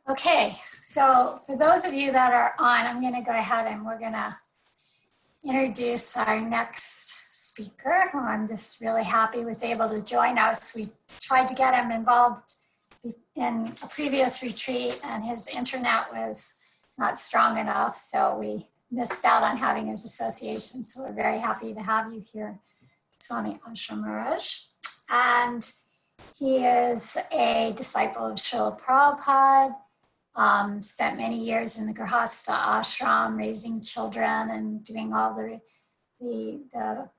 Okay, so for those of you that are on, I'm going to go ahead and we're going to introduce our next speaker, who I'm just really happy was able to join us. We tried to get him involved in a previous retreat and his internet was not strong enough, so we missed out on having his association. So we're very happy to have you here, Swami Ashrama. And he is a disciple of Srila Prabhupada. Spent many years in the Grihastha ashram, raising children and doing all the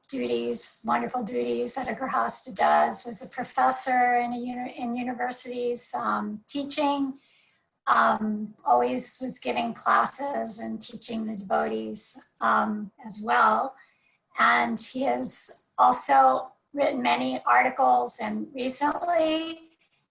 duties, wonderful duties that a Grihastha does. Was a professor in universities, teaching. Always was giving classes and teaching the devotees as well. And he has also written many articles, and recently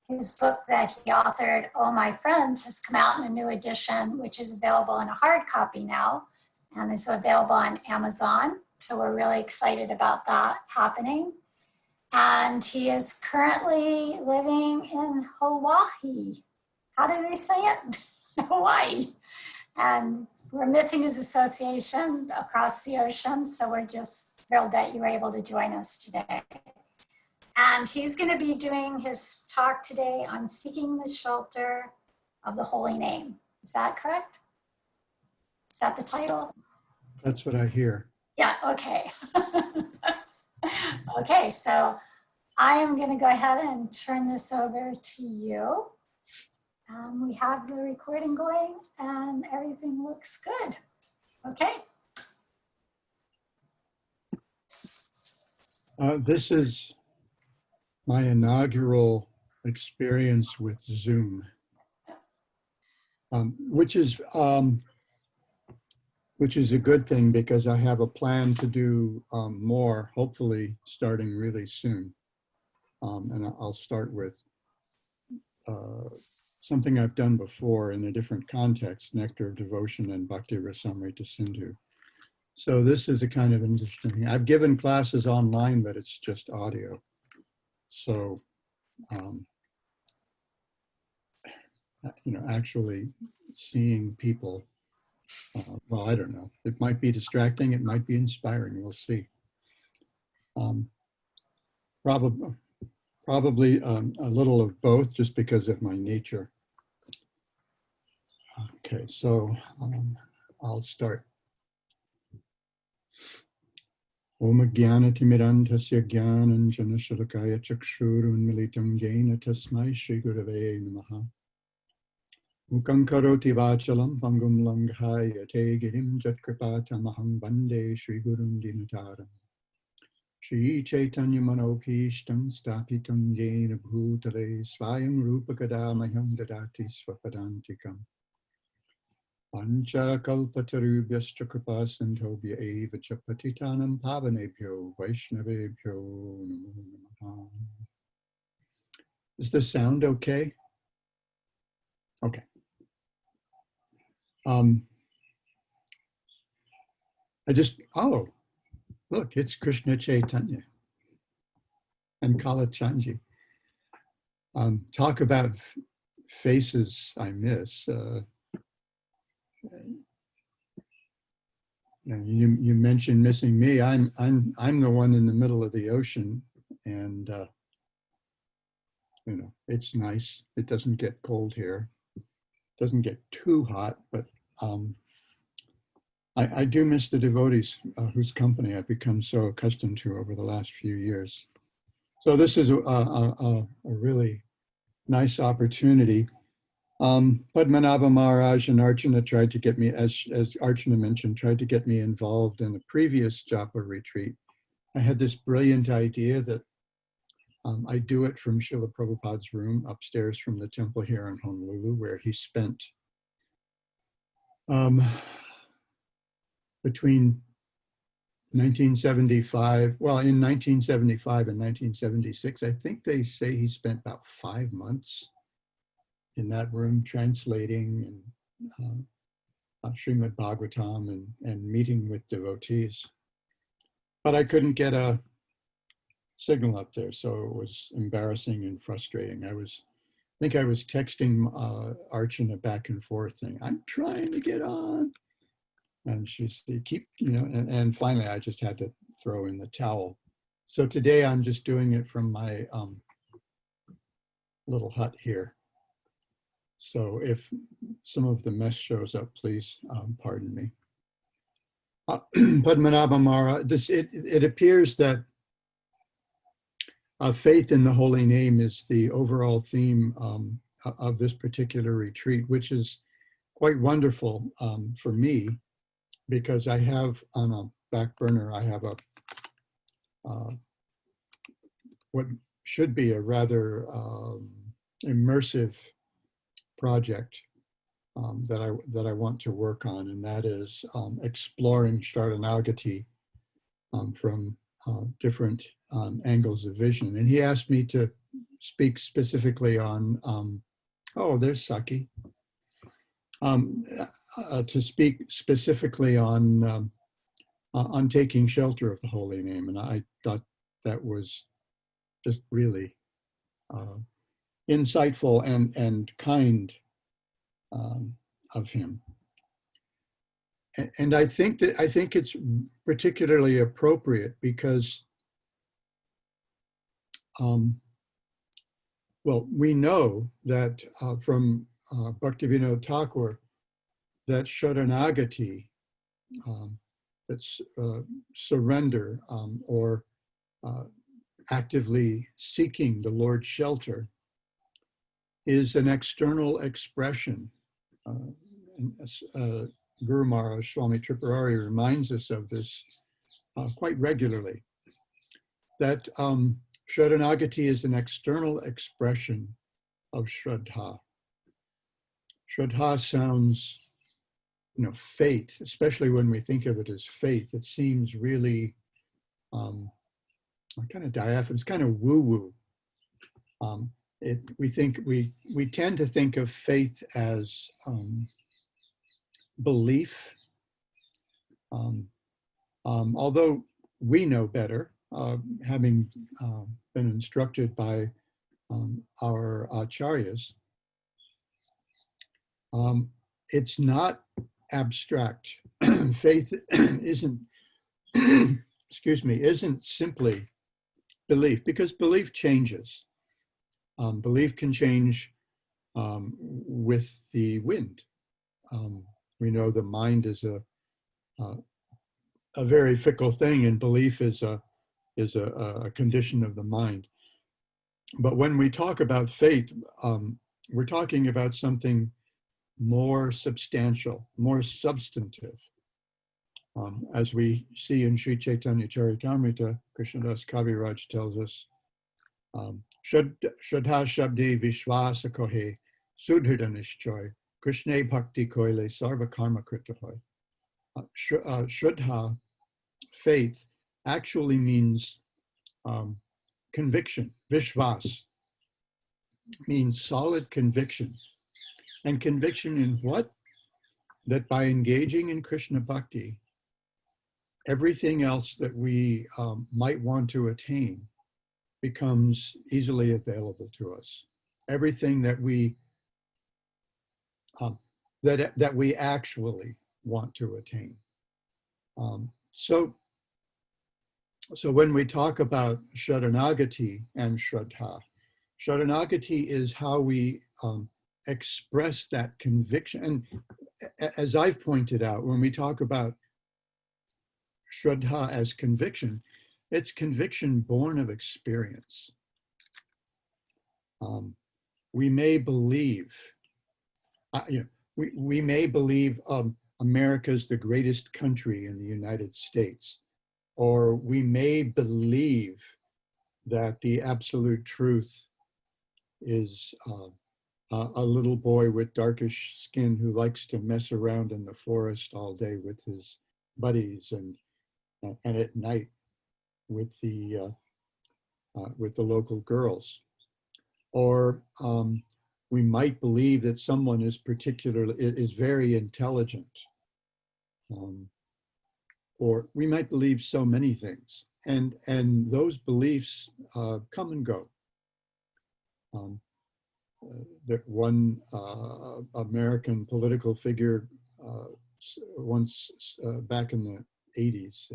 his book that he authored, Oh My Friend, has come out in a new edition, which is available in a hard copy now, and is available on Amazon. So we're really excited about that happening. And he is currently living in Hawaii. How do they say it? Hawaii. And we're missing his association across the ocean, so we're just thrilled that you were able to join us today. And he's going to be doing his talk today on seeking the shelter of the holy name. Is that correct? Is that the title? That's what I hear. Yeah, okay. Okay, so I am going to go ahead and turn this over to you. We have the recording going and everything looks good. Okay. This is my inaugural experience with Zoom, which is a good thing because I have a plan to do more, hopefully starting really soon. And I'll start with something I've done before in a different context, Nectar of Devotion and Bhakti Rasamrita Sindhu. So this is a kind of interesting. I've given classes online, but it's just audio. So, actually seeing people, well, I don't know. It might be distracting. It might be inspiring. We'll see. Probably a little of both, just because of my nature. Okay, so I'll start. Om Jnana-timirandhasya Jnananjana-shalakaya Chakshurunmilitam Jena Tasmai Shri Gurave Namaha. Mukhaṁ karoti vachalam pangum langhaya te girim jatkripatamaham bande Shri Gurum Dinataram. Shri Chaitanya Manopishtam Stapitam Jena Bhutale Svayam Rupakadamayam Dadati Swapadantikam. Pancha kalpatarubhyascha kripa sindhobhya eva cha patitanam pavanebhyo vaishnavebhyo namo namaha. Is the sound okay? Okay. Look, it's Krishna Chaitanya and Kalachandji. Talk about faces I miss. You mentioned missing me. I'm the one in the middle of the ocean, and it's nice. It doesn't get cold here. It doesn't get too hot, but I do miss the devotees whose company I've become so accustomed to over the last few years. So this is a really nice opportunity. Padmanabha Maharaj and Archana tried to get me, as Archana mentioned, tried to get me involved in the previous Japa retreat. I had this brilliant idea that I do it from Srila Prabhupada's room upstairs from the temple here in Honolulu, where he spent between 1975, well, in 1975 and 1976, I think they say he spent about 5 months in that room translating and Srimad Bhagavatam and meeting with devotees. But I couldn't get a signal up there, so it was embarrassing and frustrating. I was think I was texting Archana back and forth saying, I'm trying to get on. And she said, keep, and finally I just had to throw in the towel. So today I'm just doing it from my little hut here. So if some of the mess shows up, please pardon me. Padmanabha Mara, it appears that faith in the holy name is the overall theme of this particular retreat, which is quite wonderful for me, because I have on a back burner, I have what should be a rather immersive project that I want to work on, and that is exploring Sharanagati from different angles of vision. And he asked me to speak specifically on, oh, there's Saki, to speak specifically on taking shelter of the holy name. And I thought that was just really insightful and kind of him. And I think it's particularly appropriate because, well, we know that from Bhaktivinoda Thakur that Sharanagati, that's surrender or actively seeking the Lord's shelter, is an external expression. Guru Maharaj Swami Tripurari reminds us of this quite regularly, that Sharanagati is an external expression of Shraddha. Shraddha sounds, faith, especially when we think of it as faith. It seems really kind of diaphanous, it's kind of woo-woo. We tend to think of faith as belief, although we know better, having been instructed by our acharyas. It's not abstract. Faith isn't, isn't simply belief, because belief changes. Belief can change with the wind. We know the mind is a very fickle thing, and belief is a condition of the mind. But when we talk about faith, we're talking about something more substantial, more substantive. As we see in Sri Chaitanya Charitamrita, Krishnadas Kaviraj tells us, Shraddha Shabde Vishwasa Kohe Sudhirda Nishchoy Krishna Bhakti Koile Sarva Karma Krita Hoy. Shraddha, faith, actually means conviction. Vishwas means solid conviction. And conviction in what? That by engaging in Krishna Bhakti, everything else that we might want to attain becomes easily available to us. Everything that we that we actually want to attain. So when we talk about Sharanagati and Shraddha, Sharanagati is how we express that conviction. And as I've pointed out, when we talk about Shraddha as conviction, it's conviction born of experience. We may believe, we may believe America's the greatest country in the United States, or we may believe that the absolute truth is a little boy with darkish skin who likes to mess around in the forest all day with his buddies, and at night with the local girls. Or we might believe that someone is very intelligent, or we might believe so many things, and those beliefs come and go. that one American political figure once back in the 80s,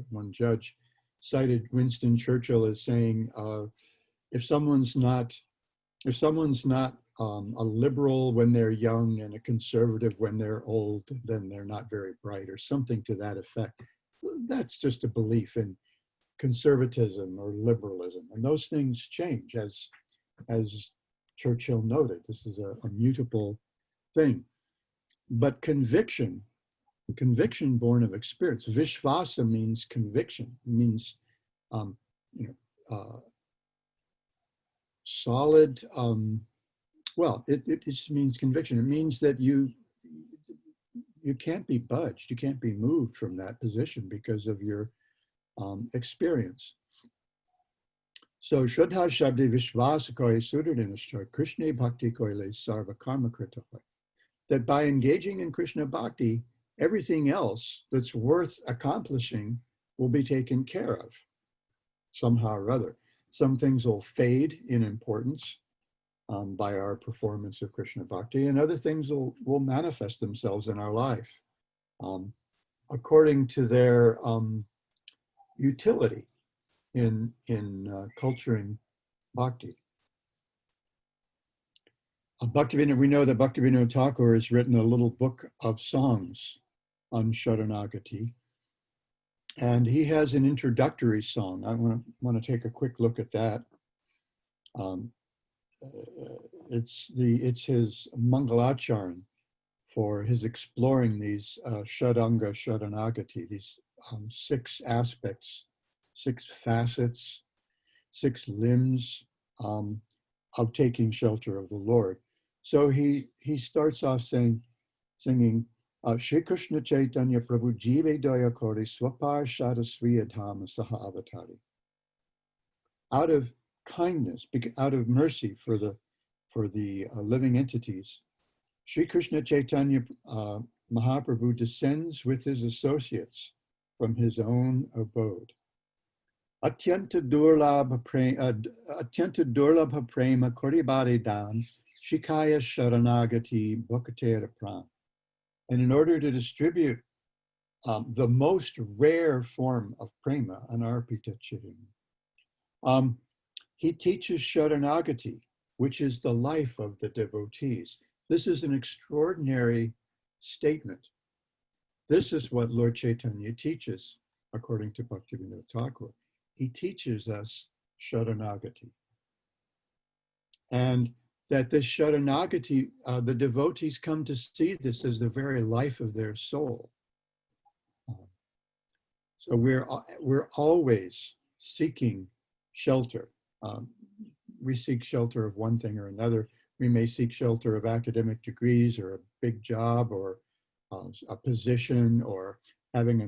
one judge cited Winston Churchill as saying, if someone's not a liberal when they're young and a conservative when they're old, then they're not very bright, or something to that effect. That's just a belief in conservatism or liberalism, and those things change, as Churchill noted. This is a mutable thing. But conviction born of experience. Vishvasa means conviction. It means solid. It just means conviction. It means that you can't be budged. You can't be moved from that position because of your experience. So Shraddha Shabdi Vishvasa Koi Sudardinashtra Krishna Bhakti Koile Sarva Karma Krita. That by engaging in Krishna Bhakti, everything else that's worth accomplishing will be taken care of somehow or other. Some things will fade in importance by our performance of Krishna Bhakti, and other things will manifest themselves in our life according to their utility in culturing bhakti. We know that Bhaktivinoda Thakur has written a little book of songs on Sharanagati, and he has an introductory song. I want to take a quick look at that. It's his Mangalacharan for his exploring these Shadanga Sharanagati, these 6 aspects, 6 facets, 6 limbs of taking shelter of the Lord. So he starts off singing Shri Krishna Chaitanya Prabhu Jive Daya Kori Swapar Shada Sriya Dhama Saha Avatari. Out of kindness, out of mercy for the living entities, Shri Krishna Chaitanya Mahaprabhu descends with his associates from his own abode. Atyanta Durlabha Prema Koribari Dan Shikaya Sharanagati Bhakatera Pran. And in order to distribute the most rare form of prema, anarpita chitim, he teaches Sharanagati, which is the life of the devotees. This is an extraordinary statement. This is what Lord Chaitanya teaches, according to Bhaktivinoda Thakur. He teaches us Sharanagati. And that this Sharanagati, the devotees come to see this as the very life of their soul. So we're always seeking shelter. We seek shelter of one thing or another. We may seek shelter of academic degrees or a big job or a position or having a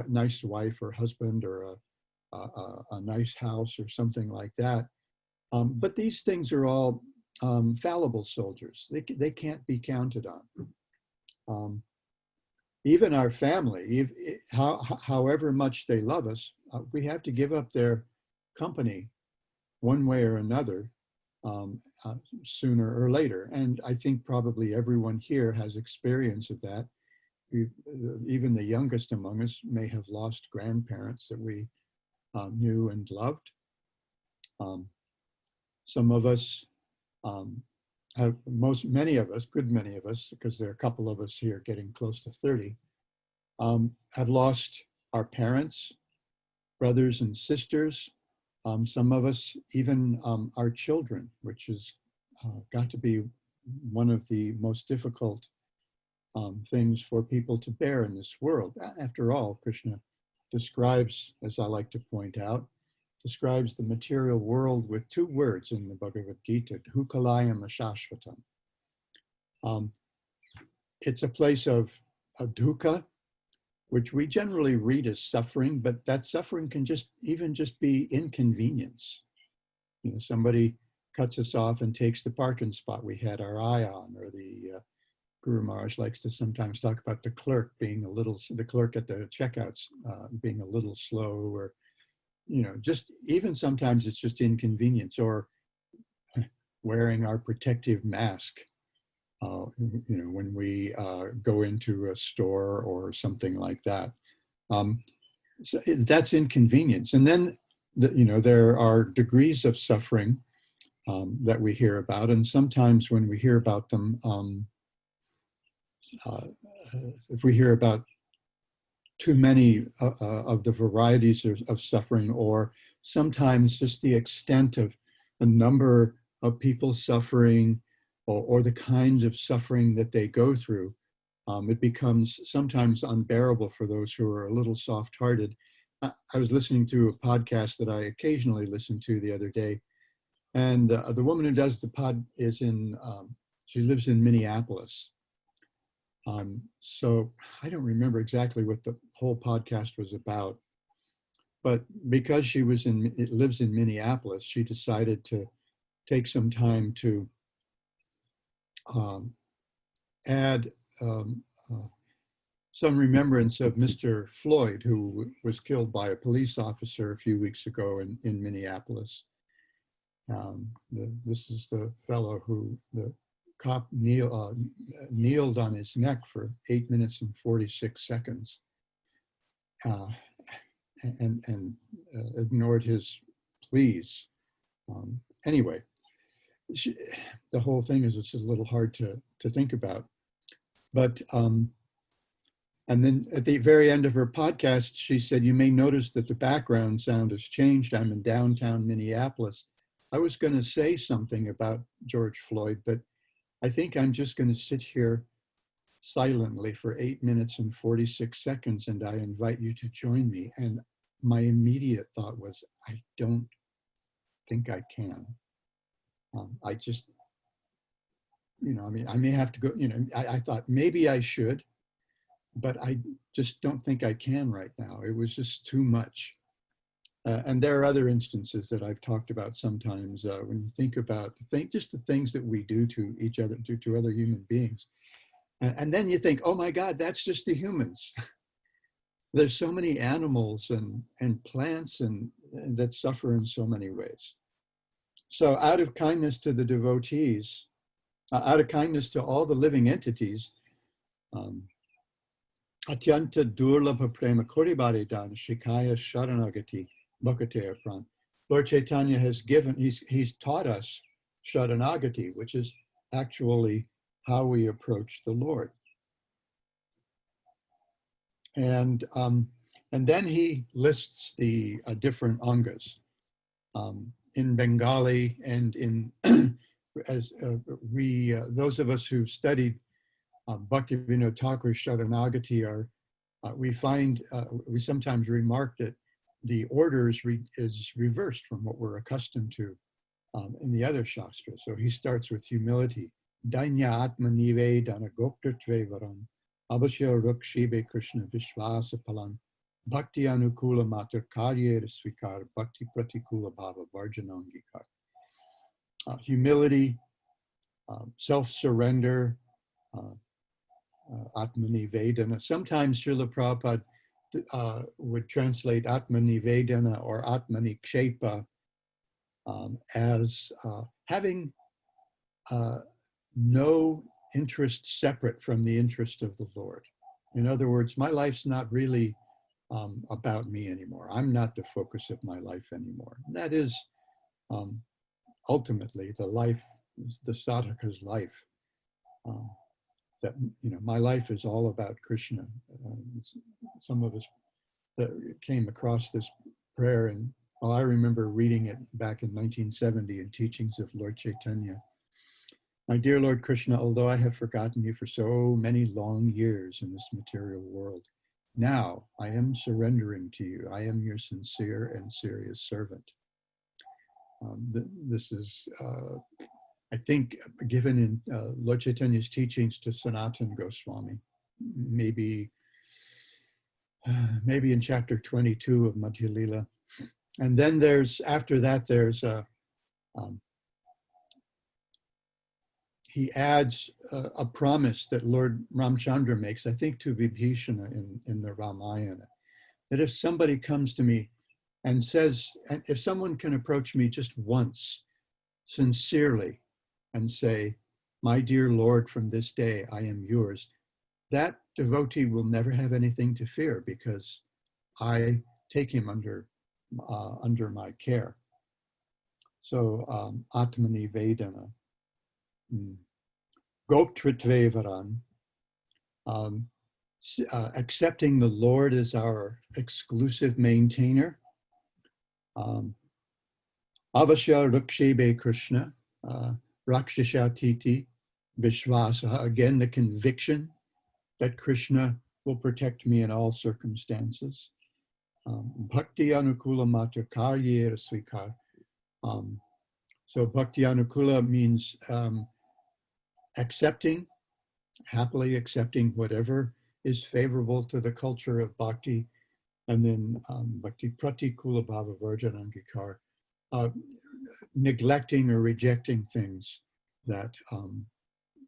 nice wife or husband or a nice house or something like that. But these things are all fallible soldiers. They can't be counted on. Even our family, however much they love us, we have to give up their company one way or another sooner or later. And I think probably everyone here has experience of that. Even the youngest among us may have lost grandparents that we knew and loved. Some of us many of us, because there are a couple of us here getting close to 30, have lost our parents, brothers and sisters. Some of us even our children, which has got to be one of the most difficult things for people to bear in this world. After all, Krishna describes, as I like to point out, describes the material world with 2 words in the Bhagavad Gita, Dhukalayam Ashashvatam. It's a place of dukkha, which we generally read as suffering, but that suffering can just be inconvenience. You know, somebody cuts us off and takes the parking spot we had our eye on, or the Guru Maharaj likes to sometimes talk about the clerk at the checkouts being a little slow, or just even sometimes it's just inconvenience, or wearing our protective mask, when we go into a store or something like that. So that's inconvenience. And then, there are degrees of suffering that we hear about. And sometimes when we hear about them, if we hear about too many of the varieties of suffering, or sometimes just the extent of the number of people suffering, or the kinds of suffering that they go through, it becomes sometimes unbearable for those who are a little soft-hearted. I was listening to a podcast that I occasionally listen to the other day, and the woman who does the pod she lives in Minneapolis. So I don't remember exactly what the whole podcast was about, but because she lives in Minneapolis, she decided to take some time to add some remembrance of Mr. Floyd, who was killed by a police officer a few weeks ago in Minneapolis. This is the fellow who the cop kneeled on his neck for 8 minutes and 46 seconds and ignored his pleas. Anyway, the whole thing is it's a little hard to think about. But, and then at the very end of her podcast, she said, "You may notice that the background sound has changed. I'm in downtown Minneapolis." I was going to say something about George Floyd, but I think I'm just going to sit here silently for 8 minutes and 46 seconds, and I invite you to join me. And my immediate thought was, I don't think I can. I just, I may have to go, I thought maybe I should, but I just don't think I can right now. It was just too much. And there are other instances that I've talked about sometimes when you think about just the things that we do to each other, to other human beings. And then you think, oh my God, that's just the humans. There's so many animals and plants that suffer in so many ways. So out of kindness to the devotees, out of kindness to all the living entities, Atyanta durlabha prema koribaridan shikaya sharanagati bhakate apran. Lord Chaitanya has he's taught us sharanagati, which is actually how we approach the Lord. And then he lists the different angas. In Bengali and in as those of us who've studied Bhaktivinoda Thakur's Sharanagati we sometimes remark that the order is reversed from what we're accustomed to in the other Shastras. So he starts with humility. Dainya Atma Nivedana Goptatve Varam Abhashya Rukshibe Krishna Vishvasa Palan Bhakti Anukula Matar Karya Svikar Bhakti Pratikula Bhava Varjanangikar. Humility, self-surrender, Atmanivedana. Sometimes Srila Prabhupada would translate Atmanivedana or Atmanikshepa as having no interest separate from the interest of the Lord. In other words, my life's not really about me anymore. I'm not the focus of my life anymore. And that is ultimately the sadhaka's life. That my life is all about Krishna. Some of us came across this prayer, and I remember reading it back in 1970 in Teachings of Lord Chaitanya. My dear Lord Krishna, although I have forgotten you for so many long years in this material world, now I am surrendering to you. I am your sincere and serious servant. This is, I think, given in Lord Chaitanya's teachings to Sanatana Goswami, maybe in chapter 22 of Madhya Lila. And then after that, he adds a promise that Lord Ramchandra makes, I think, to Vibhishana in the Ramayana, that if somebody comes to me and says, and if someone can approach me just once, sincerely, and say, my dear Lord, from this day I am yours, that devotee will never have anything to fear because I take him under my care. So Atmani Vedana, Goptritvevaran, accepting the Lord as our exclusive maintainer. Avasya Rukshebe Krishna, Rakshashatiti Vishvasa, again the conviction that Krishna will protect me in all circumstances. Bhakti Anukula Mata Karye Svikar. So Bhakti Anukula means accepting, happily accepting whatever is favorable to the culture of bhakti. And then Bhakti Pratikula Bhava Varjanangikar, neglecting or rejecting things that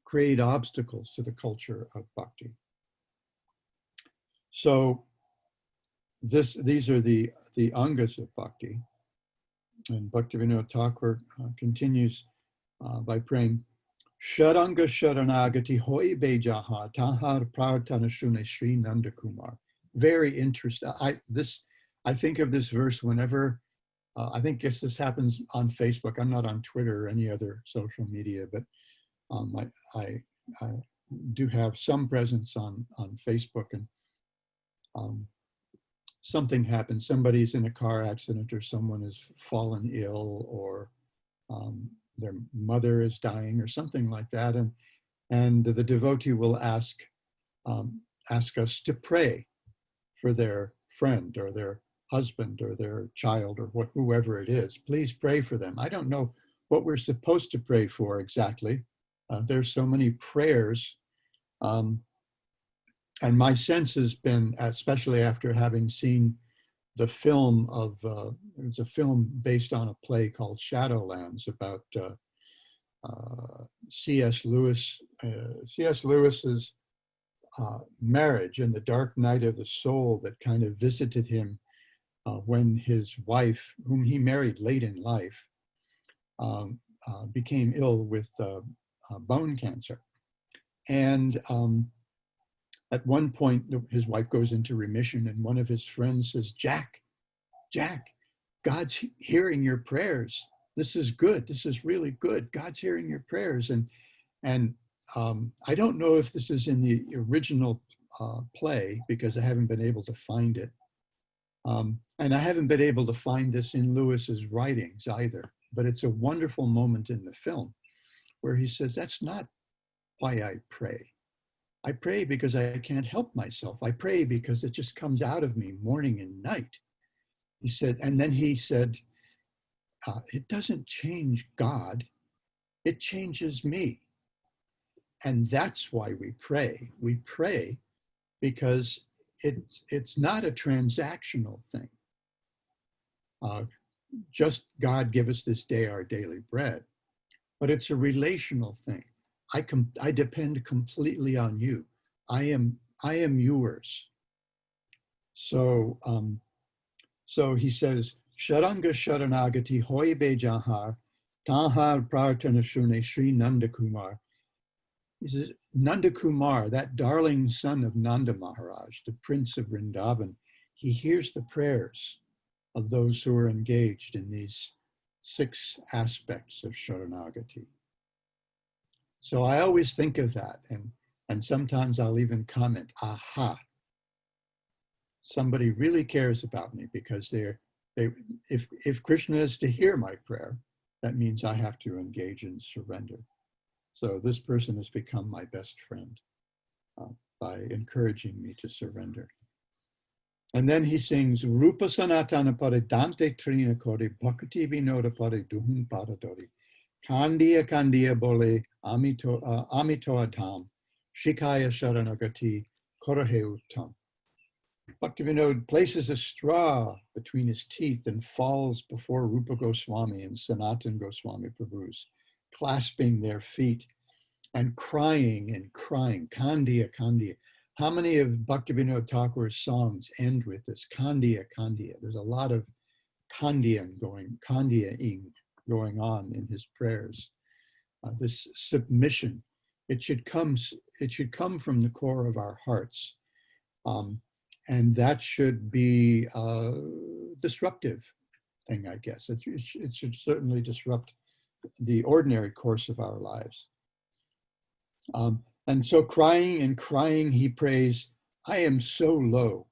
create obstacles to the culture of bhakti. So these are the angas of bhakti. And Bhaktivinoda Thakur continues by praying, Sharanga Sharanagati Hoi Bejaha Tahar Prarthana Shune Sri Nanda Kumar. Very interesting. I think of this verse whenever, guess this happens on Facebook. I'm not on Twitter or any other social media, but I do have some presence on Facebook, and something happens. Somebody's in a car accident, or someone has fallen ill, or their mother is dying, or something like that, and the devotee will ask us to pray for their friend or their husband or their child or whoever it is. Please pray for them. I don't know what we're supposed to pray for exactly. There's so many prayers. And my sense has been, especially after having seen the film of, it's a film based on a play called Shadowlands about C.S. Lewis. C.S. Lewis's marriage and the dark night of the soul that kind of visited him when his wife, whom he married late in life, became ill with bone cancer. And at one point, his wife goes into remission, and one of his friends says, Jack, God's hearing your prayers. This is good. This is really good. God's hearing your prayers. And I don't know if this is in the original play, because I haven't been able to find it. And I haven't been able to find this in Lewis's writings either. But it's a wonderful moment in the film where he says, that's not why I pray. I pray because I can't help myself. I pray because it just comes out of me morning and night. He said, and then he said, it doesn't change God, it changes me. And that's why we pray. We pray because it's not a transactional thing. Just God, give us this day our daily bread, but it's a relational thing. I depend completely on you. I am yours. So he says, Sharanga Sharanagati Hoy Bejahar Tahar Prarthana Shune Sri Nanda Kumar. He says, Nanda Kumar, that darling son of Nanda Maharaj, the prince of Vrindavan, he hears the prayers of those who are engaged in these 6 aspects of Sharanagati. So I always think of that, and sometimes I'll even comment, aha, somebody really cares about me, because if Krishna is to hear my prayer, that means I have to engage in surrender. So this person has become my best friend by encouraging me to surrender. And then he sings, Rupa Sanatana Pare Dante Trina Kori Bhakti Vinoda Pare Duhum Paradori Kandiya Kandiya Bole Amito Adham Shikaya Sharanagati Korahe Uttam. Bhaktivinoda places a straw between his teeth and falls before Rupa Goswami and Sanatan Goswami Prabhus, clasping their feet and crying, Kandiya, Kandiya. How many of Bhaktivinoda Thakur's songs end with this, Kandiya, Kandiya? There's a lot of kandiyaing going on in his prayers. this submission. It should come from the core of our hearts. And that should be a disruptive thing, I guess. It should certainly disrupt the ordinary course of our lives. And so crying and crying, he prays, I am so low.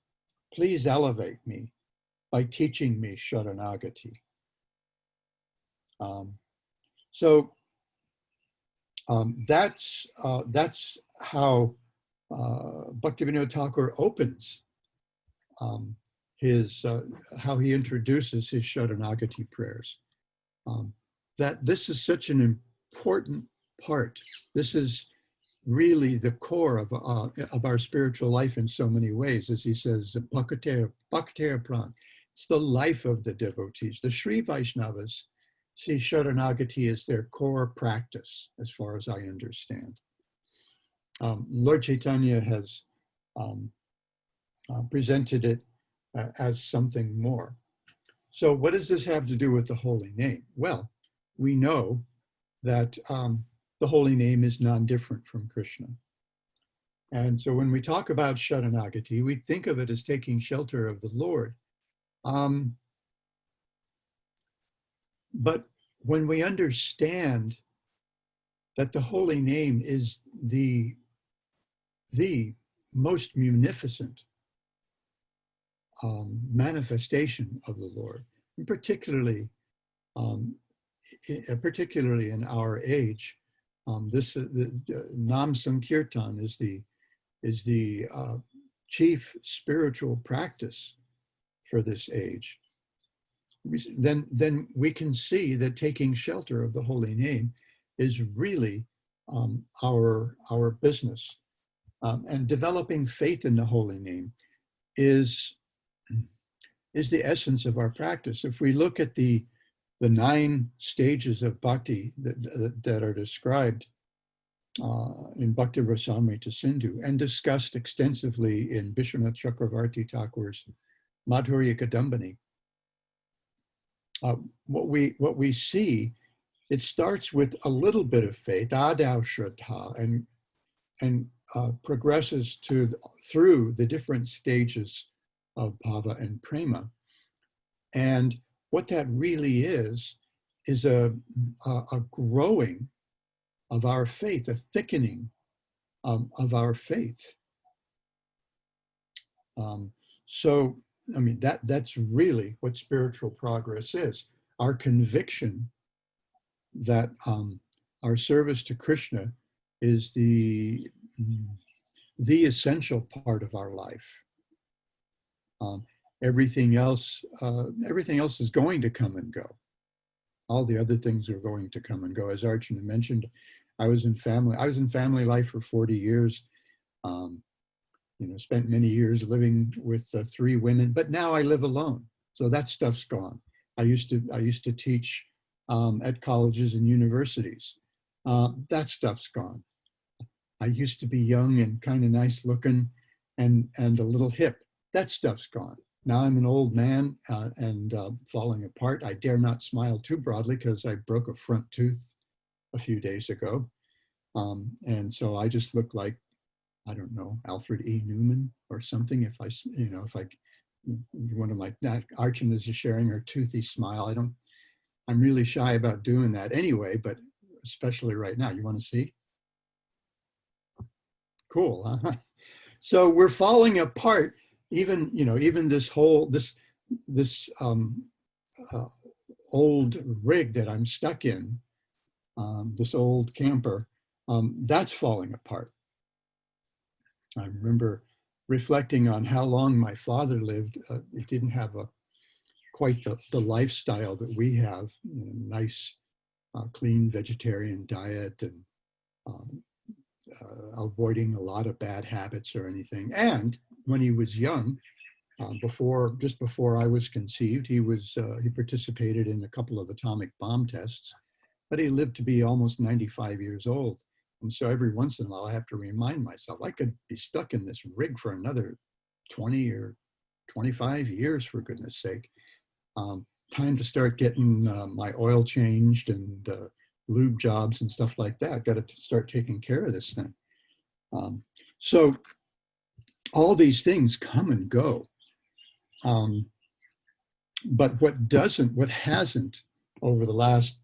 Please elevate me by teaching me Sharanagati. That's how Bhaktivinoda Thakur opens how he introduces his Sharanagati prayers. That this is such an important part. This is really the core of our spiritual life in so many ways, as he says, Bhakteya Pran. It's the life of the devotees. The Sri Vaishnavas see Sharanagati as their core practice, as far as I understand. Lord Chaitanya has presented it as something more. So what does this have to do with the holy name? Well, we know that the holy name is non-different from Krishna. And so when we talk about Sharanagati, we think of it as taking shelter of the Lord. But when we understand that the holy name is the most munificent manifestation of the Lord, and particularly in our age, Nam Sankirtan is the chief spiritual practice for this age. Then we can see that taking shelter of the holy name is really our business, and developing faith in the holy name is the essence of our practice. If we look at the 9 stages of bhakti that are described in Bhakti Rasamrita Sindhu and discussed extensively in Vishwanath Chakravarti Thakur's Madhurya Kadambini, what we see, it starts with a little bit of faith, Adav Shraddha, and progresses through the different stages of bhava and prema. And what that really is a growing of our faith, a thickening of our faith. So, I mean, that's really what spiritual progress is. Our conviction that our service to Krishna is the essential part of our life. Everything else is going to come and go. All the other things are going to come and go. As Archana mentioned, I was in family life for 40 years. Spent many years living with 3 women, but now I live alone. So that stuff's gone. I used to teach at colleges and universities. That stuff's gone. I used to be young and kind of nice looking and a little hip. That stuff's gone. Now I'm an old man and falling apart. I dare not smile too broadly because I broke a front tooth a few days ago. And so I just look like, I don't know, Alfred E. Newman or something. If one of my Archana is sharing her toothy smile. I'm really shy about doing that anyway, but especially right now. You want to see? Cool, huh? So we're falling apart. Even this whole old rig that I'm stuck in, this old camper, that's falling apart. I remember reflecting on how long my father lived. He didn't have quite the lifestyle that we have, nice, clean vegetarian diet and avoiding a lot of bad habits or anything. And when he was young, just before I was conceived, he participated in a couple of atomic bomb tests, but he lived to be almost 95 years old. And so every once in a while, I have to remind myself, I could be stuck in this rig for another 20 or 25 years, for goodness sake. Time to start getting my oil changed and lube jobs and stuff like that. Got to start taking care of this thing. So all these things come and go. But what hasn't over the last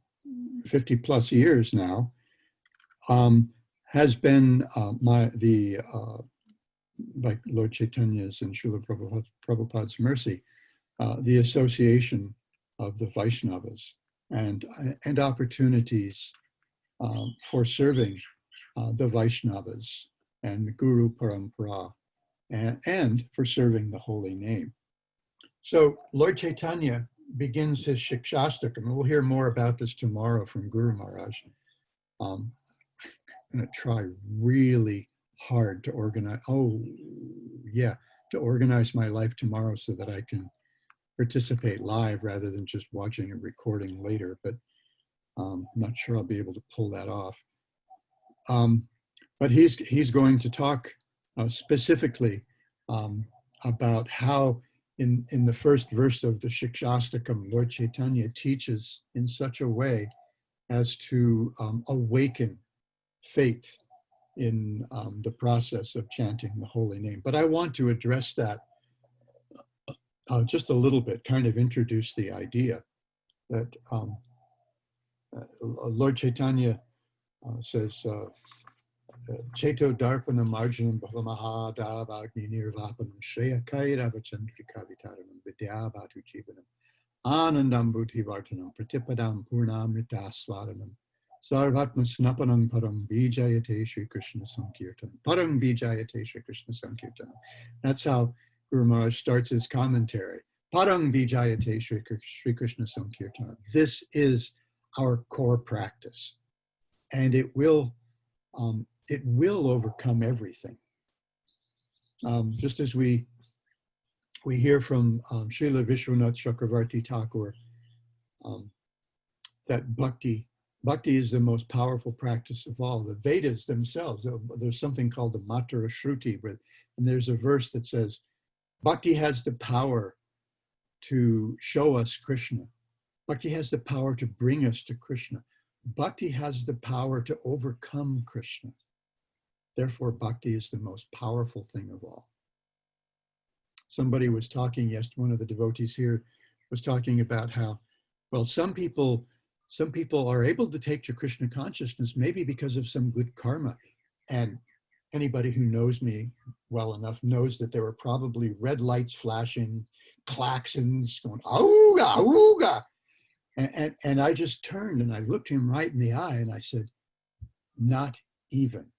50 plus years now has been like Lord Chaitanya's and Srila Prabhupada's mercy, the association of the Vaishnavas and opportunities for serving the Vaishnavas and the Guru Parampara and for serving the holy name. So Lord Chaitanya begins his Shikshastakam, and we'll hear more about this tomorrow from Guru Maharaj. I'm going to try really hard to organize, to organize my life tomorrow so that I can participate live rather than just watching a recording later, but I'm not sure I'll be able to pull that off. But he's going to talk specifically about how in the first verse of the Shikshastakam, Lord Chaitanya teaches in such a way as to awaken faith in the process of chanting the holy name. But I want to address that just a little bit, kind of introduce the idea that Lord Chaitanya says, Cheto Darpanam Arjunam Bhavamaha Davagni Nirvapanam Shreya Kairavachandrika Vitaranam Vidyabhatu Jivanam Anandam Buddhivartanam Pratipadam Purnamrita Swaranam Sarvatma Snapanam Param Bijayate Shri Krishna Sankirtanam Param Bijayate Shri Krishna Sankirtanam. That's how Guru Maharaj starts his commentary. Param Bijayate Shri Krishna Sankirtanam. This is our core practice, and it will overcome everything. Just as we hear from Srila Vishwanath Chakravarti Thakur that bhakti is the most powerful practice of all. The Vedas themselves, there's something called the Matara Shruti, and there's a verse that says, bhakti has the power to show us Krishna. Bhakti has the power to bring us to Krishna. Bhakti has the power to overcome Krishna. Therefore, bhakti is the most powerful thing of all. Somebody was talking yesterday, one of the devotees here was talking about how, well, some people are able to take to Krishna consciousness maybe because of some good karma. And anybody who knows me well enough knows that there were probably red lights flashing, klaxons going, auga, auga. And I just turned and I looked him right in the eye and I said, not even.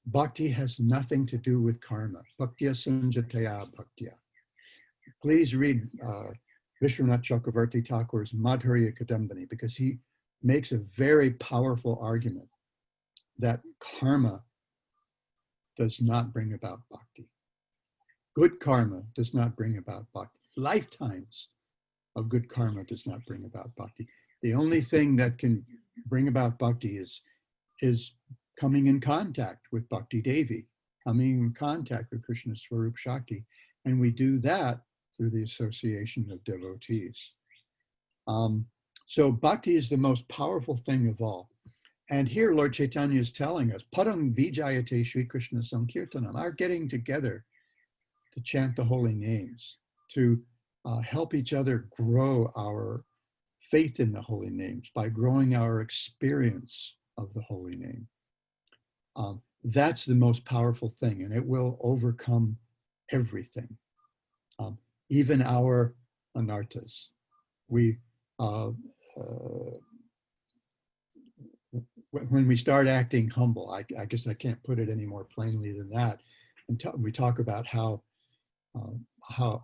Bhakti has nothing to do with karma. Bhaktya sanjataya bhaktya. Please read Vishwanath Chakravarti Thakur's Madhurya Kadambini, because he makes a very powerful argument that karma does not bring about bhakti. Good karma does not bring about bhakti. Lifetimes of good karma does not bring about bhakti. The only thing that can bring about bhakti is coming in contact with Bhakti Devi, coming in contact with Krishna Swarup Shakti. And we do that through the association of devotees. So bhakti is the most powerful thing of all. And here Lord Chaitanya is telling us, Param Vijayate Shri Krishna Sankirtanam, our getting together to chant the holy names, to help each other grow our faith in the holy names by growing our experience of the holy name. That's the most powerful thing, and it will overcome everything, even our anarthas. When we start acting humble, I guess I can't put it any more plainly than that. And we talk about how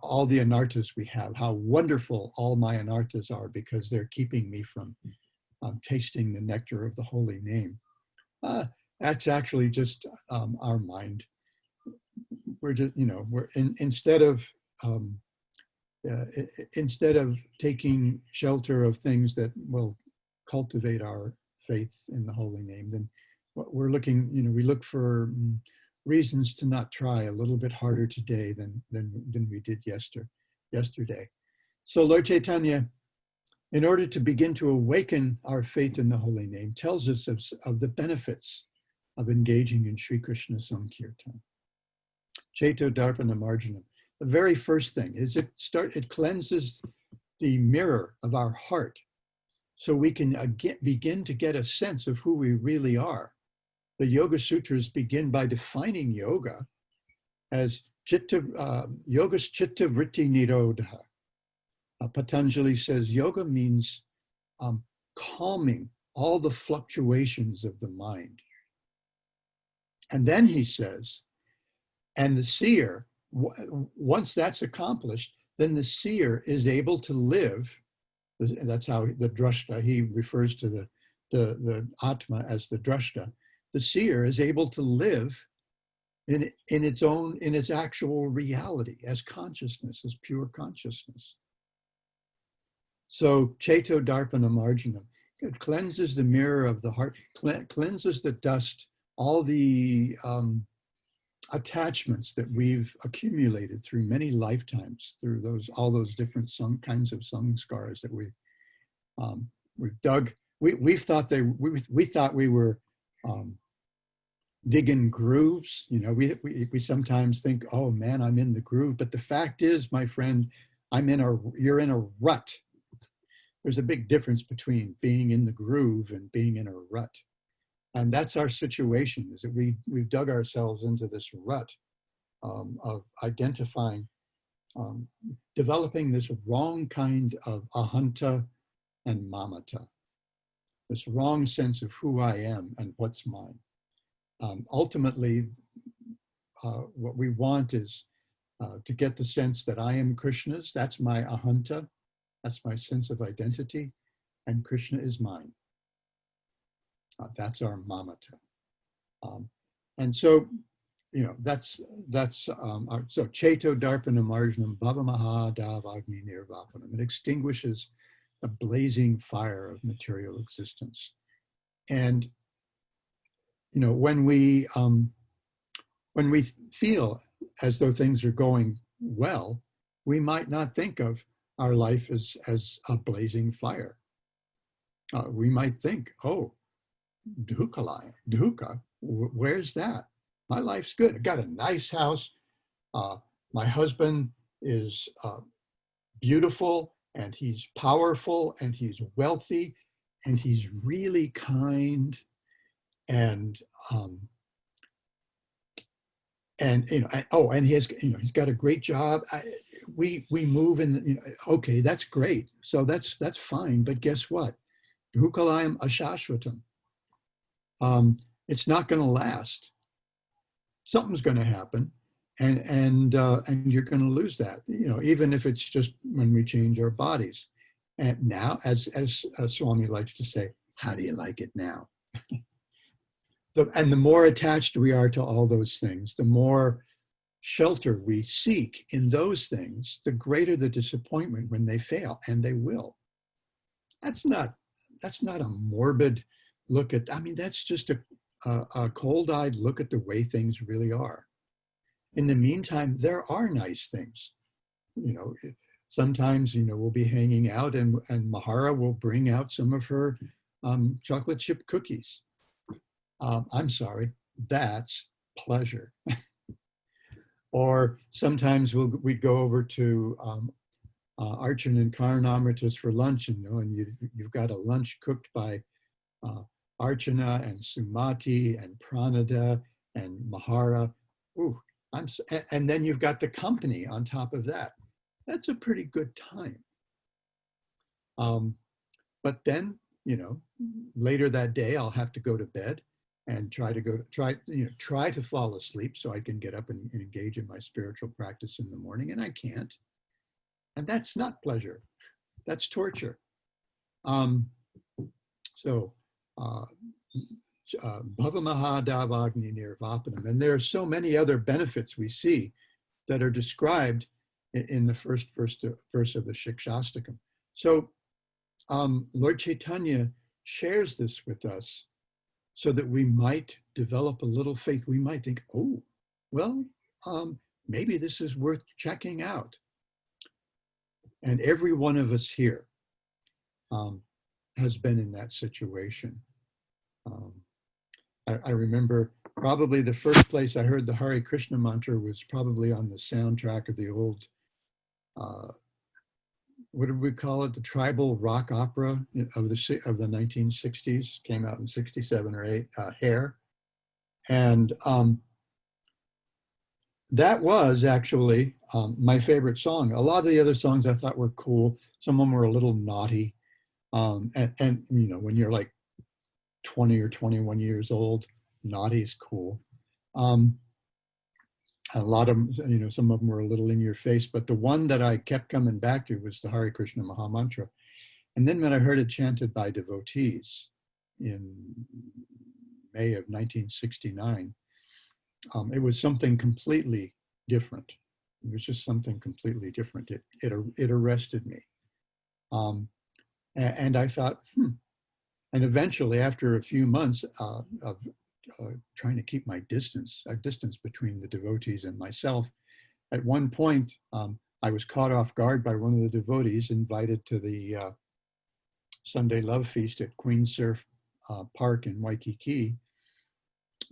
all the anarthas we have, how wonderful all my anarthas are because they're keeping me from tasting the nectar of the holy name. That's actually just our mind. We're just, instead of taking shelter of things that will cultivate our faith in the holy name, then what we're looking, we look for reasons to not try a little bit harder today than we did yesterday. So Lord Chaitanya in order to begin to awaken our faith in the holy name, tells us of the benefits of engaging in Sri Krishna Sankirtan. Cheto Darpana Marjanam. The very first thing is it cleanses the mirror of our heart so we can begin to get a sense of who we really are. The Yoga Sutras begin by defining yoga as yogas chitta vritti nirodha. Patanjali says yoga means calming all the fluctuations of the mind. And then he says, and the seer, once that's accomplished, then the seer is able to live. That's how the drashta, he refers to the Atma as the drashta. The seer is able to live in its actual reality as consciousness, as pure consciousness. So Cheto Darpana Marjanam, it cleanses the mirror of the heart, cleanses the dust, all the attachments that we've accumulated through many lifetimes, through all those different kinds of samskaras that we've dug. We thought we were digging grooves. You know, we sometimes think, oh man, I'm in the groove. But the fact is, my friend, you're in a rut. There's a big difference between being in the groove and being in a rut. And that's our situation, is that we've dug ourselves into this rut of identifying, developing this wrong kind of ahanta and mamata, this wrong sense of who I am and what's mine. Ultimately, what we want is to get the sense that I am Krishna's, that's my ahanta, that's my sense of identity, and Krishna is mine. That's our mamata. And so, you know, that's so Cheto Darpana Marjanam Bhavamaha Davagni Nirvapanam. It extinguishes the blazing fire of material existence. And, you know, when we feel as though things are going well, we might not think of our life as a blazing fire. We might think, oh, Dhuka, where's that? My life's good. I got a nice house. My husband is beautiful, and he's powerful, and he's wealthy, and he's really kind, and you know, and he has, you know, he's got a great job. We move in. You know, okay, that's great. So that's fine. But guess what? Dhukalayam ashashvatam. It's not going to last. Something's going to happen, and you're going to lose that. You know, even if it's just when we change our bodies. And now, as Swami likes to say, how do you like it now? And the more attached we are to all those things, the more shelter we seek in those things, the greater the disappointment when they fail, and they will. That's not a morbid look at. I mean, that's just a cold-eyed look at the way things really are. In the meantime, there are nice things. You know, sometimes, you know, we'll be hanging out, and Mahara will bring out some of her chocolate chip cookies. I'm sorry, that's pleasure. Or sometimes we'd go over to Archon and Karanamritas for lunch, and, you know, and you've got a lunch cooked by Archana and Sumati and Pranada and Mahara. Ooh, and then you've got the company on top of that. That's a pretty good time. But then, you know, later that day, I'll have to go to bed and try to fall asleep so I can get up and engage in my spiritual practice in the morning, and I can't. And that's not pleasure. That's torture. So Bhavamaha Davagni Nirvapanam. And there are so many other benefits we see that are described in the first verse of the Shikshastakam. So Lord Chaitanya shares this with us so that we might develop a little faith. We might think, oh, well, maybe this is worth checking out. And every one of us here has been in that situation. Um, I remember probably the first place I heard the Hare Krishna mantra was probably on the soundtrack of the old, what did we call it? The tribal rock opera of the 1960s, came out in 67 or 8, Hair. And that was actually my favorite song. A lot of the other songs I thought were cool. Some of them were a little naughty. And you know, when you're like 20 or 21 years old, naughty is cool. A lot of them, you know, some of them were a little in your face, but the one that I kept coming back to was the Hare Krishna Maha Mantra. And then when I heard it chanted by devotees in May of 1969, it was something completely different. It was just something completely different. It arrested me. And I thought, And eventually, after a few months of trying to keep my distance, a distance between the devotees and myself, at one point, I was caught off guard by one of the devotees invited to the Sunday Love Feast at Queen Surf Park in Waikiki.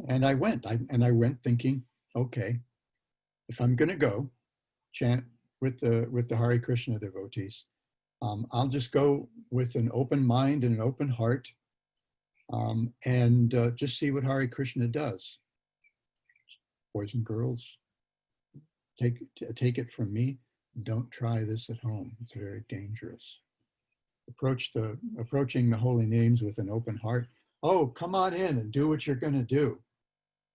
And I went, I went thinking, okay, if I'm going to go chant with the Hare Krishna devotees, I'll just go with an open mind and an open heart, and just see what Hare Krishna does. Boys and girls, take it from me, don't try this at home. It's very dangerous. Approaching the holy names with an open heart. Oh, come on in and do what you're going to do.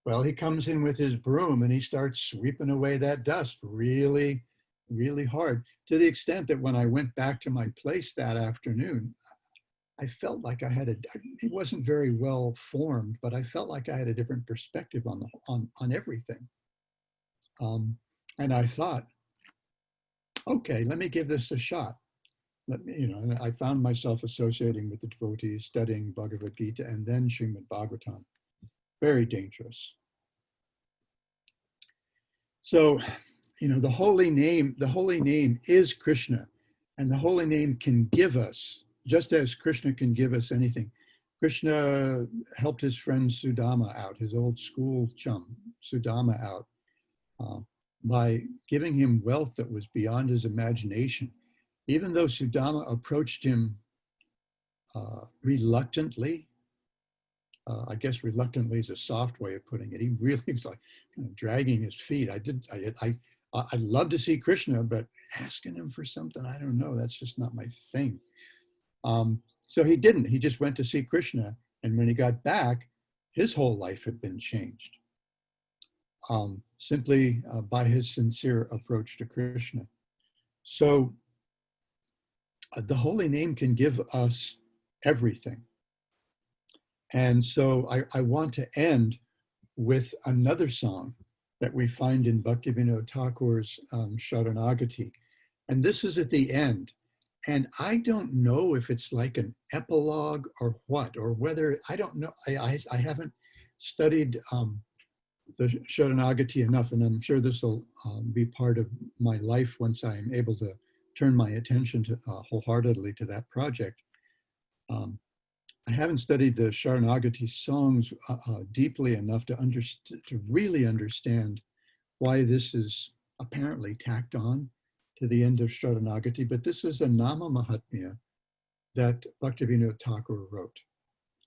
Well, he comes in with his broom and he starts sweeping away that dust really, really hard, to the extent that when I went back to my place that afternoon, I felt like I had it wasn't very well formed, but I felt like I had a different perspective on everything. And I thought, okay, let me give this a shot. Let me, and I found myself associating with the devotees, studying Bhagavad Gita and then Srimad Bhagavatam. Very dangerous. So, the holy name is Krishna, and the holy name can give us, just as Krishna can give us anything. Krishna helped his friend Sudama out, his old school chum, Sudama out, by giving him wealth that was beyond his imagination. Even though Sudama approached him reluctantly, I guess reluctantly is a soft way of putting it. He really was like kind of dragging his feet. I'd love to see Krishna, but asking him for something, I don't know. That's just not my thing. So he didn't. He just went to see Krishna. And when he got back, his whole life had been changed, simply by his sincere approach to Krishna. So the holy name can give us everything. And so I want to end with another song that we find in Bhaktivinoda Thakur's Sharanagati. And this is at the end. And I don't know if it's like an epilogue or what, or whether, I don't know. I haven't studied the Sharanagati enough, and I'm sure this will be part of my life once I'm able to turn my attention to wholeheartedly to that project. I haven't studied the Sharanagati songs deeply enough to really understand why this is apparently tacked on to the end of Sharanagati, but this is a Nama Mahatmya that Bhaktivinoda Thakur wrote.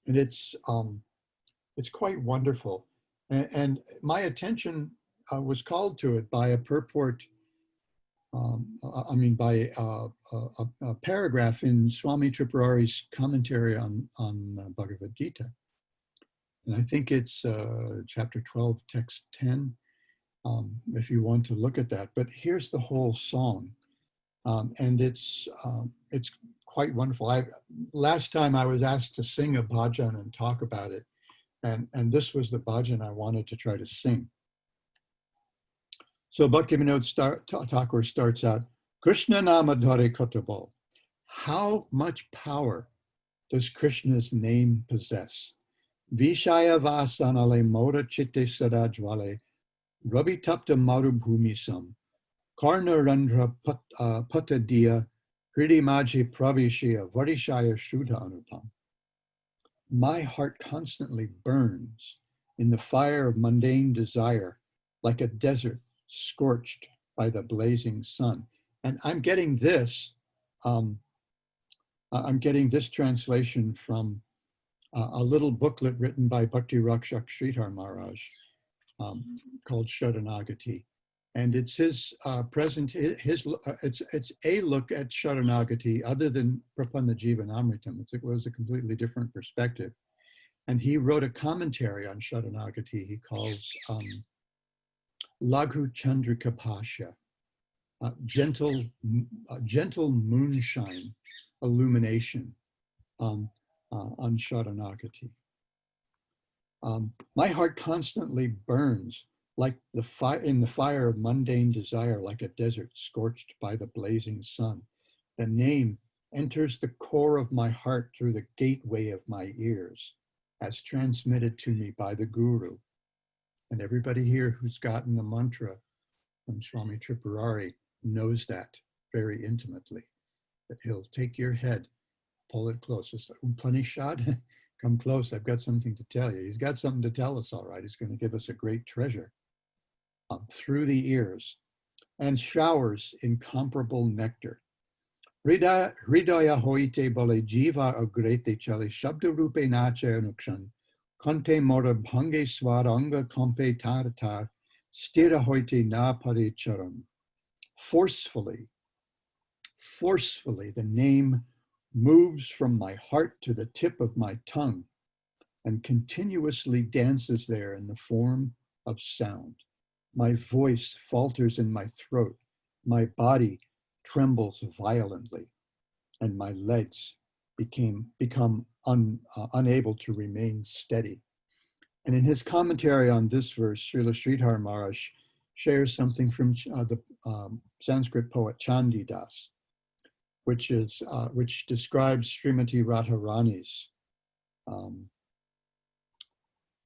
And it's quite wonderful. And my attention was called to it by a purport, by a paragraph in Swami Tripurari's commentary on Bhagavad Gita. And I think it's chapter 12, text 10, if you want to look at that. But here's the whole song. And it's quite wonderful. Last time I was asked to sing a bhajan and talk about it. And this was the bhajan I wanted to try to sing. So Bhaktivinoda Thakur starts out, Krishna Namadhare Kotabo. How much power does Krishna's name possess? Vishaya Vasanale Mora Chitte Sadajvale Ravi Tapta Marubhumisam Karnarandra Patadiya Hridi Maji Pravishya Varishaya Shuddha Anupam. My heart constantly burns in the fire of mundane desire, like a desert scorched by the blazing sun. And I'm getting this translation from a little booklet written by Bhakti Rakshak Sridhar Maharaj called Sharanagati. And it's his it's a look at Sharanagati other than Prapanna Jivanamritam. It was a completely different perspective. And he wrote a commentary on Sharanagati he calls Laghu Chandrika Pasha, gentle moonshine illumination on Sharanagati. My heart constantly burns like in the fire of mundane desire, like a desert scorched by the blazing sun. The name enters the core of my heart through the gateway of my ears, as transmitted to me by the Guru. And everybody here who's gotten the mantra from Swami Tripurari knows that very intimately, that he'll take your head, pull it close. It's like, Upanishad, come close, I've got something to tell you. He's got something to tell us, all right. He's going to give us a great treasure through the ears and showers incomparable nectar. Hridaya hoite bole jiva agrete chale shabda rupe nache anukshan kante mora bhange swaranga kampe taratar stira hoite na pare charam. Forcefully, the name moves from my heart to the tip of my tongue and continuously dances there in the form of sound. My voice falters in my throat, my body trembles violently, and my legs become unable to remain steady. And in his commentary on this verse, Srila Sridhar Maharaj shares something from the Sanskrit poet Chandidas, which describes Srimati Radharani's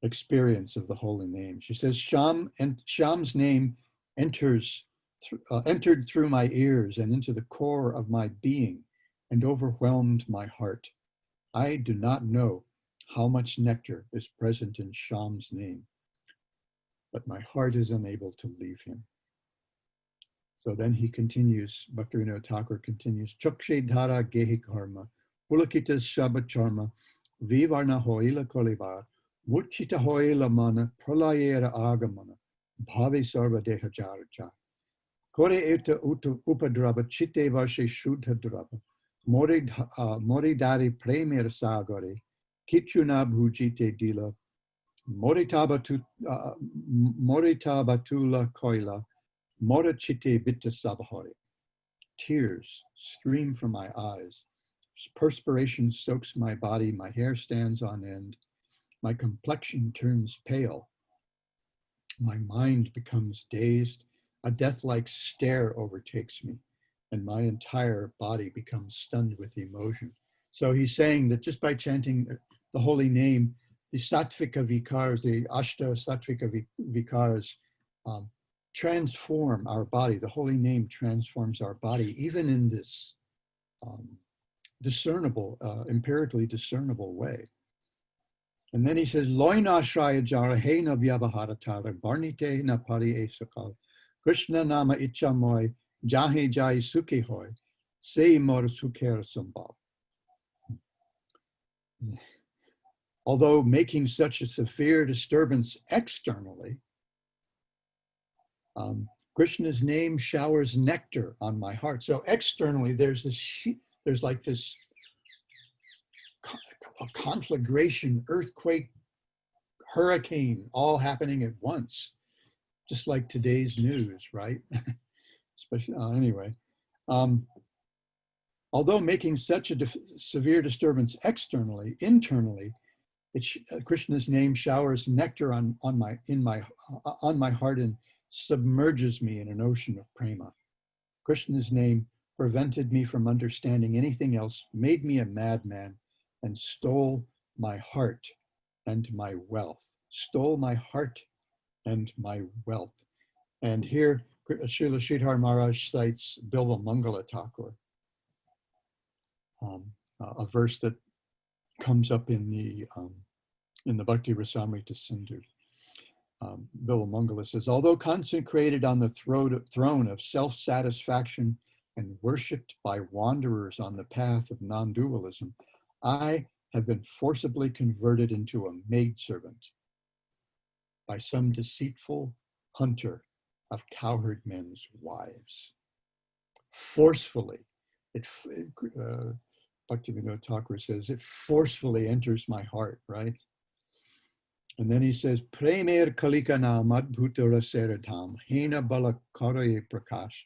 experience of the holy name. She says, Sham's name entered through my ears and into the core of my being and overwhelmed my heart. I do not know how much nectar is present in Sham's name, but my heart is unable to leave him. So then he continues, Bhaktivinoda Thakur continues, Chakshe dhara gehi karma, pulakita shabacharma, vivarna hoila kolivar, Muchita hoila mana, pralayera agamana, bhavi sarva deha jaraja. Kore eta upadraba, chitte varshe shuddha draba, moridari premier sagare, kichuna bhujite dila, moritabatula koila, morachite bitta sabhari. Tears stream from my eyes. Perspiration soaks my body. My hair stands on end. My complexion turns pale. My mind becomes dazed. A death-like stare overtakes me, and my entire body becomes stunned with emotion. So he's saying that just by chanting the holy name, the sattvika vikars, the ashta sattvika vikars, transform our body. The holy name transforms our body, even in this discernible, empirically discernible way. And then he says, Loina Shraya Jara Hena Vyavaharatara Barnite na Pari Esakal Krishna Nama Ichamoy Jahe Jai Sukhi Hoy Se Mor Sukher Sambal. Although making such a severe disturbance externally, Krishna's name showers nectar on my heart. So externally, there's like this a conflagration, earthquake, hurricane, all happening at once, just like today's news, right? Especially anyway. Although making such a severe disturbance externally, internally, Krishna's name showers nectar on my heart and submerges me in an ocean of prema. Krishna's name prevented me from understanding anything else, made me a madman, and stole my heart and my wealth. Stole my heart and my wealth. And here, Srila Sridhar Maharaj cites Bilva Mangala Thakur, a verse that comes up in the Bhakti Rasamrita Sindhu. Vilamangala says, although consecrated on the throne of self-satisfaction and worshipped by wanderers on the path of non-dualism, I have been forcibly converted into a maidservant by some deceitful hunter of cowherd men's wives. Forcefully, Bhaktivinoda Thakur says, it forcefully enters my heart, right? And then he says, Premer kalikana madbhuta raseradham, hena bala karaye prakash,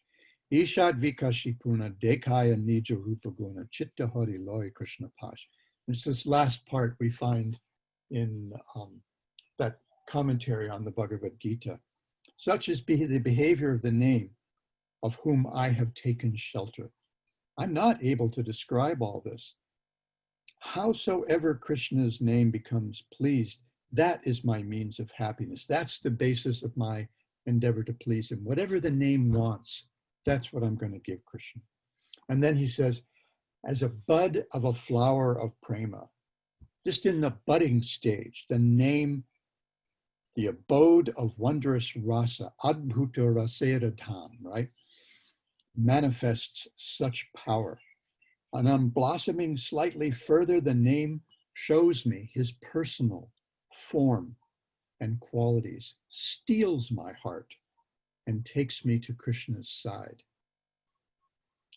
ishat vikashipuna dekaya nija rupa guna, chitta hari loy Krishna pash. It's this last part we find in that commentary on the Bhagavad Gita. Such is the behavior of the name of whom I have taken shelter. I'm not able to describe all this. Howsoever Krishna's name becomes pleased, that is my means of happiness. That's the basis of my endeavor to please him. Whatever the name wants, that's what I'm going to give Krishna. And then he says, as a bud of a flower of prema, just in the budding stage, the name, the abode of wondrous rasa, adbhuta raseradham, right, manifests such power. And on blossoming slightly further, the name shows me his personal form and qualities, steals my heart, and takes me to Krishna's side.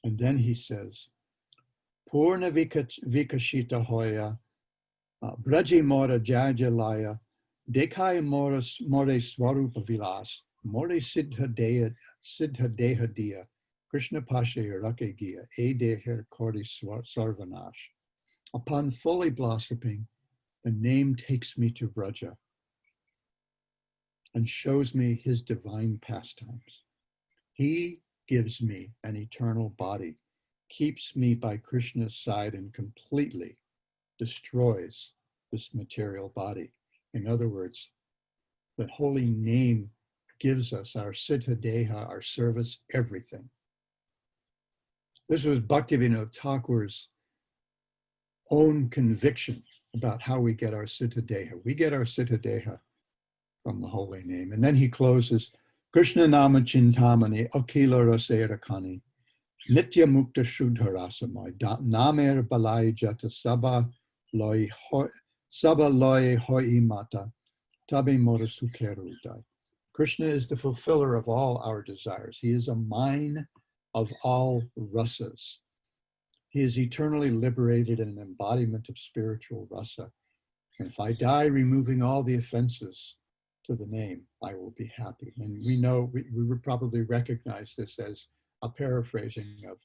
And then he says, Purna vikashita hoya, braji mora jajalaya, dekaya more swarupa vilas, more siddha deha diya, Krishna pashe rake giya, e deher kori sarvanash. Upon fully blossoming, the name takes me to Vraja and shows me his divine pastimes. He gives me an eternal body, keeps me by Krishna's side, and completely destroys this material body. In other words, the holy name gives us our siddha deha, our service, everything. This was Bhaktivinoda Thakur's own conviction about how we get our siddha deha. We get our siddha deha from the holy name. And then he closes, Krishna nama chintamani akila raserakani, nitya mukta shuddha rasamai, namer balai jata sabha loy hoi mata, tabe mora sukerudai. Krishna is the fulfiller of all our desires. He is a mine of all rasas. He is eternally liberated and an embodiment of spiritual rasa. And if I die removing all the offenses to the name, I will be happy. And we know, we would probably recognize this as a paraphrasing of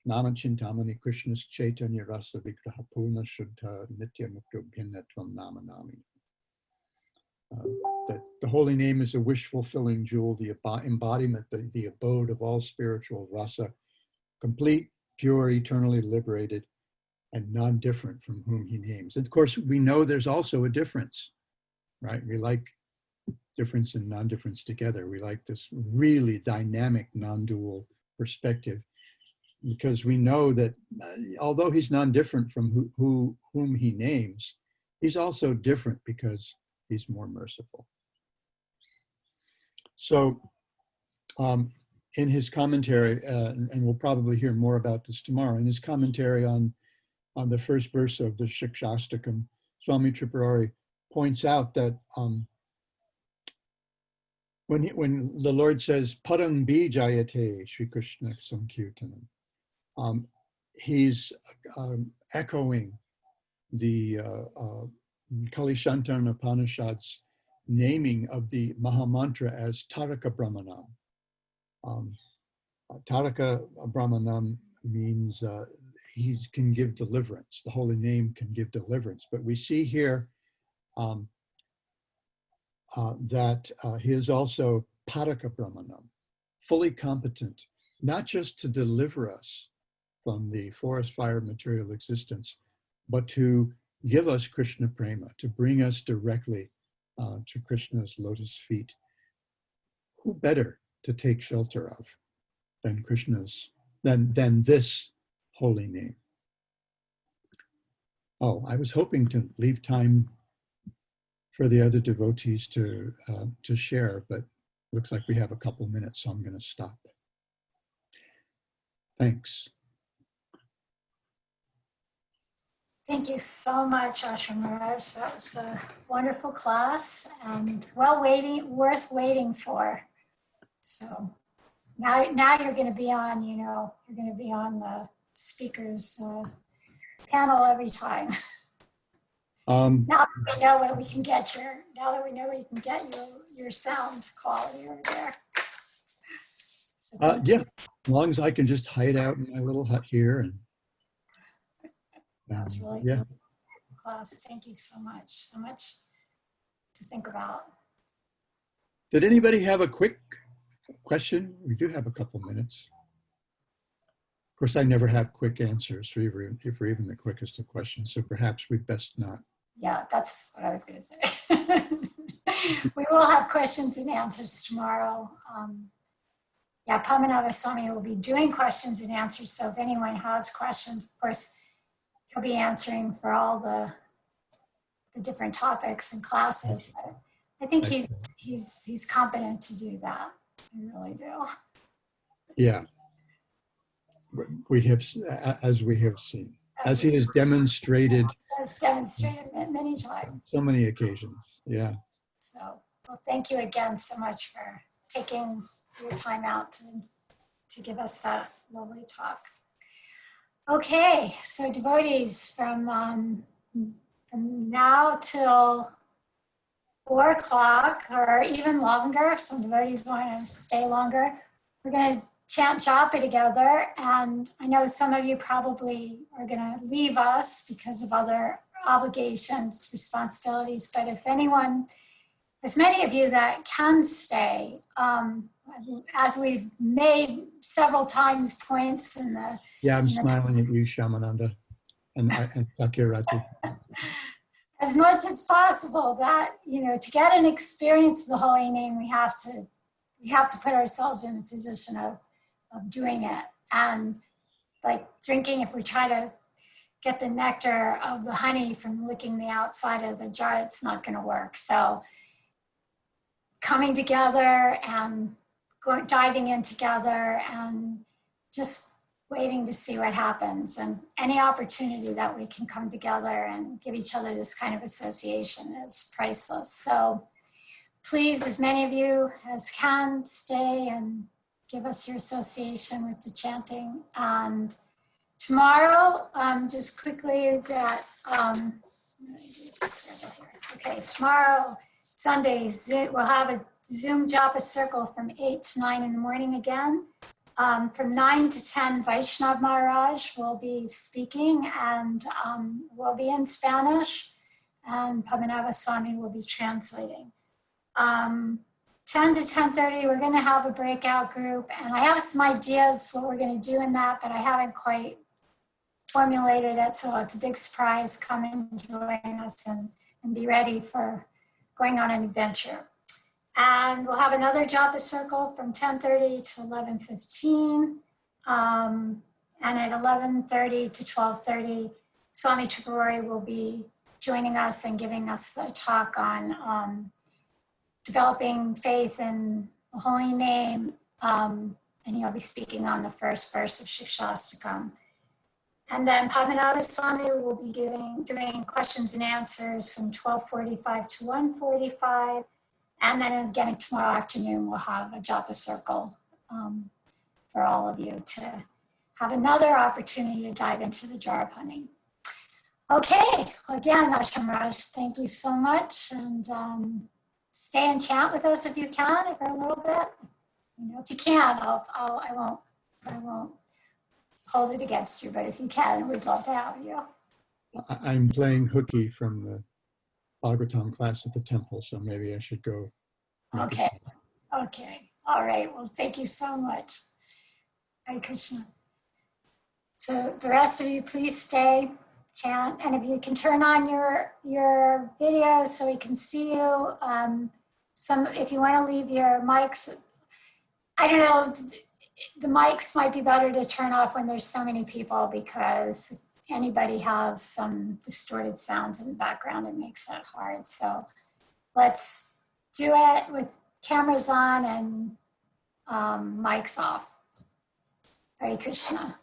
Nama Chintamani Krishna's Chaitanya Rasa Vigraha Purna Shuddha Nitya Mukta Bhinnatvam Nama Nami. That the holy name is a wish-fulfilling jewel, the embodiment, the abode of all spiritual rasa, complete, pure, eternally liberated, and non-different from whom he names. And of course, we know there's also a difference, right? We like difference and non-difference together. We like this really dynamic, non-dual perspective, because we know that although he's non-different from whom he names, he's also different because he's more merciful. So in his commentary, and we'll probably hear more about this tomorrow, in his commentary on the first verse of the Shikshastakam, Swami Tripurari points out that when the Lord says, Padang bijayate Sri Krishna Sankirtanam, he's echoing the Kalishantan Upanishad's naming of the Mahamantra as Taraka Brahmanam. Taraka Brahmanam means he can give deliverance. The holy name can give deliverance. But we see here that he is also Paraka Brahmanam, fully competent, not just to deliver us from the forest fire material existence, but to give us Krishna Prema, to bring us directly to Krishna's lotus feet. Who better to take shelter of than Krishna's, than this holy name? Oh, I was hoping to leave time for the other devotees to share, but looks like we have a couple minutes, so I'm going to stop. Thanks. Thank you so much, Ashrama. That was a wonderful class and worth waiting for. So now you're going to be on, you're going to be on the speakers panel every time. Now that we know where we can get your sound quality over there. So yeah, as long as I can just hide out in my little hut here and that's really yeah. good class. Thank you so much to think about. Did anybody have a quick question? We do have a couple minutes. Of course, I never have quick answers for even the quickest of questions, so perhaps we'd best not. Yeah, that's what I was going to say. We will have questions and answers tomorrow. Yeah, Padmanabha Swami will be doing questions and answers, so if anyone has questions, of course, he'll be answering for all the different topics and classes. But I think he's competent to do that. I really do. Yeah, we have, as we have seen, as he has demonstrated. Has demonstrated many times. So many occasions. Yeah. So, well, thank you again so much for taking your time out to give us that lovely talk. Okay, so devotees, from now till 4 o'clock or even longer, some devotees want to stay longer, we're going to chant japa together. And I know some of you probably are going to leave us because of other obligations, responsibilities, but if anyone, as many of you that can stay, as we've made several times points in the... Yeah, I'm smiling at you, Shamananda and Sakirati. As much as possible that, to get an experience of the holy name, we have to put ourselves in a position of doing it. And like drinking, if we try to get the nectar of the honey from licking the outside of the jar, it's not going to work. So coming together and diving in together and just waiting to see what happens, and any opportunity that we can come together and give each other this kind of association is priceless. So please, as many of you as can, stay and give us your association with the chanting. And tomorrow, just quickly that, okay, tomorrow, Sunday, we'll have a Zoom japa circle from 8 to 9 in the morning again. From 9 to 10, Vaishnav Maharaj will be speaking and will be in Spanish, and Padmanabha Swami will be translating. 10 to 10:30, we're going to have a breakout group, and I have some ideas what we're going to do in that, but I haven't quite formulated it, so it's a big surprise. Come and join us and be ready for going on an adventure. And we'll have another japa circle from 10:30 to 11:15. And at 11:30 to 12:30, Swami Tripurari will be joining us and giving us a talk on developing faith in the holy name. And he'll be speaking on the first verse of Shikshastakam. And then Padmanabha Swami will be doing questions and answers from 12:45 to 1:45. And then again, tomorrow afternoon, we'll have a japa circle for all of you to have another opportunity to dive into the jar of honey. Okay, again, Ashrama, thank you so much. And stay and chant with us if you can, for a little bit. If you can, I won't hold it against you, but if you can, we'd love to have you. I'm playing hooky from the Bhagavatam class at the temple, so maybe I should go. Okay. All right. Well, thank you so much. Hare Krishna. So the rest of you, please stay, chant, and if you can turn on your video so we can see you. If you want to leave your mics, I don't know, the mics might be better to turn off when there's so many people, because anybody has some distorted sounds in the background, it makes that hard. So let's do it with cameras on and mics off. Hare Krishna.